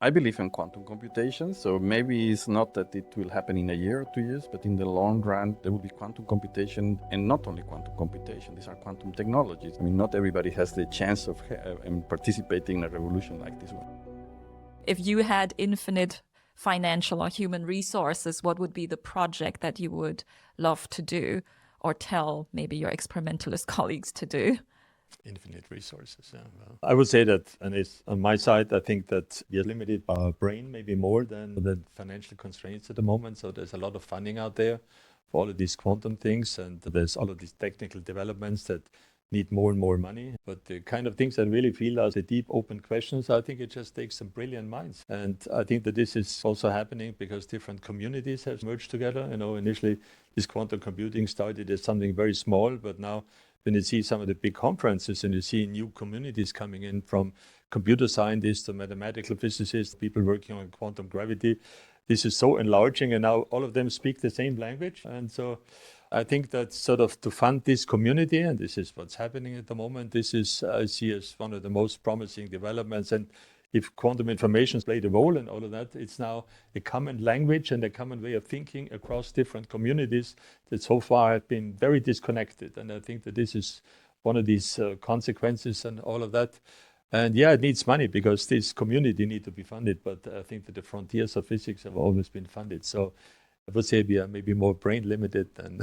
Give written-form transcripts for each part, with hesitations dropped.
I believe in quantum computation, so maybe it's not that it will happen in a year or 2 years, but in the long run, there will be quantum computation, and not only quantum computation, these are quantum technologies. I mean, not everybody has the chance of participating in a revolution like this one. If you had infinite financial or human resources, what would be the project that you would love to do or tell maybe your experimentalist colleagues to do? Infinite resources. Yeah, well, I would say that, and it's on my side, I think that we are limited by our brain maybe more than the financial constraints at the moment. So there's a lot of funding out there for all of these quantum things, and there's all of these technical developments that need more and more money. But the kind of things that really feel as the deep open questions, I think it just takes some brilliant minds. And I think that this is also happening because different communities have merged together. You know, initially this quantum computing started as something very small, but now when you see some of the big conferences and you see new communities coming in, from computer scientists to mathematical physicists, people working on quantum gravity, this is so enlarging, and now all of them speak the same language. And so I think that sort of to fund this community, and this is what's happening at the moment, this is, I see as one of the most promising developments. And if quantum information played a role in all of that, it's now a common language and a common way of thinking across different communities that so far have been very disconnected. And I think that this is one of these consequences and all of that. And yeah, it needs money because this community need to be funded, but I think that the frontiers of physics have always been funded. So I would say we are maybe more brain limited than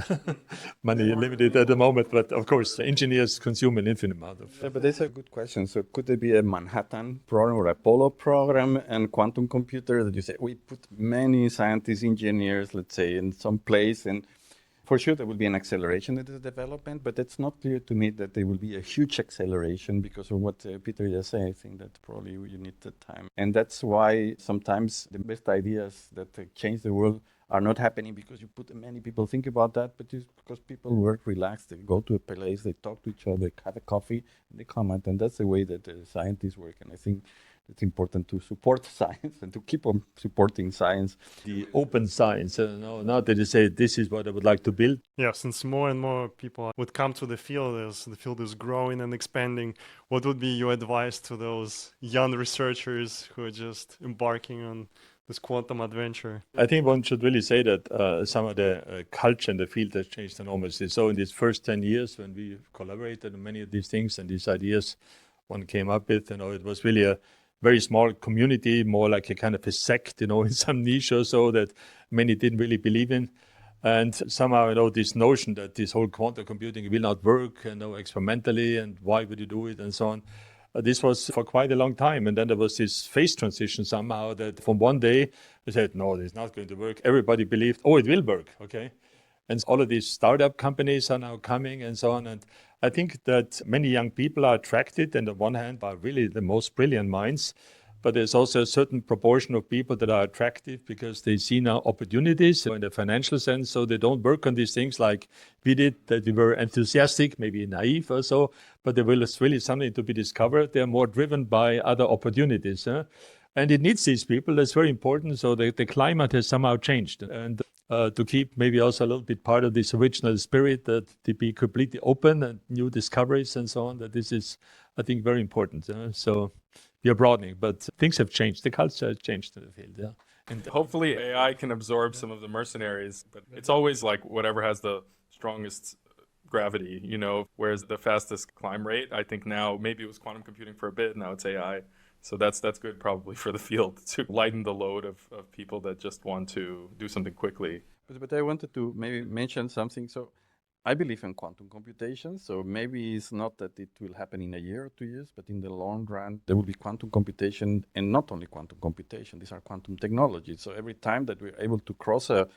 money limited at the moment. But of course, engineers consume an infinite amount of. Yeah, but that's a good question. So could there be a Manhattan program or Apollo program and quantum computer that you say we put many scientists, engineers, let's say, in some place, and for sure there will be an acceleration in the development, but it's not clear to me that there will be a huge acceleration because of what Peter just said. I think that probably you need the time. And that's why sometimes the best ideas that change the world are not happening because you put many people think about that, but it's because people work relaxed. They go to a place, they talk to each other, they have a coffee, and they comment. And that's the way that scientists work. And I think it's important to support science and to keep on supporting science. The open science, not that you say this is what I would like to build. Yeah, since more and more people would come to the field as the field is growing and expanding, what would be your advice to those young researchers who are just embarking on this quantum adventure? I think one should really say that some of the culture in the field has changed enormously. So in these first 10 years, when we collaborated on many of these things and these ideas one came up with, it was really a very small community, more like a kind of a sect, in some niche or so that many didn't really believe in. And somehow, this notion that this whole quantum computing will not work, experimentally, and why would you do it, and so on. This was for quite a long time. And then there was this phase transition somehow that from one day we said, no, it's not going to work. Everybody believed, oh, it will work, okay? And all of these startup companies are now coming and so on. And I think that many young people are attracted, on the one hand, by really the most brilliant minds. But there's also a certain proportion of people that are attractive because they see now opportunities in the financial sense. So they don't work on these things like we did, that we were enthusiastic, maybe naive or so, but there is really something to be discovered. They're more driven by other opportunities. And it needs these people. That's very important. So the climate has somehow changed. And to keep maybe also a little bit part of this original spirit, that to be completely open and new discoveries and so on, that this is, I think, very important. So we are broadening, but things have changed. The culture has changed in the field. Yeah. And hopefully AI can absorb some of the mercenaries, but it's always like whatever has the strongest gravity, whereas the fastest climb rate, I think now, maybe it was quantum computing for a bit, now it's AI. So that's good probably for the field to lighten the load of people that just want to do something quickly. But I wanted to maybe mention something. So I believe in quantum computation, so maybe it's not that it will happen in a year or 2 years, but in the long run, there will be quantum computation, and not only quantum computation, these are quantum technologies. So every time that we're able to cross a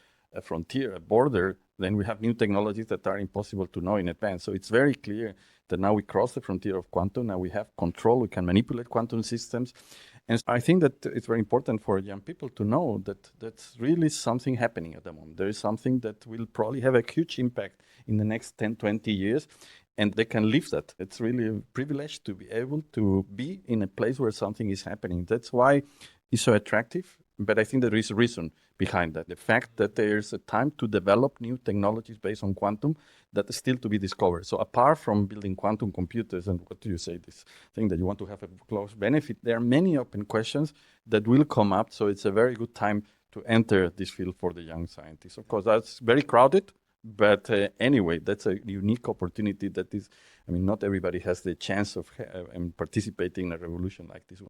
frontier, a border, then we have new technologies that are impossible to know in advance. So it's very clear that now we cross the frontier of quantum, now we have control, we can manipulate quantum systems. And I think that it's very important for young people to know that that's really something happening at the moment. There is something that will probably have a huge impact in the next 10, 20 years, and they can live that. It's really a privilege to be able to be in a place where something is happening. That's why it's so attractive. But I think there is a reason behind that. The fact that there's a time to develop new technologies based on quantum that is still to be discovered. So apart from building quantum computers and what do you say, this thing that you want to have a close benefit, there are many open questions that will come up. So it's a very good time to enter this field for the young scientists. Of course, that's very crowded, but anyway, that's a unique opportunity that is, I mean, not everybody has the chance of participating in a revolution like this one.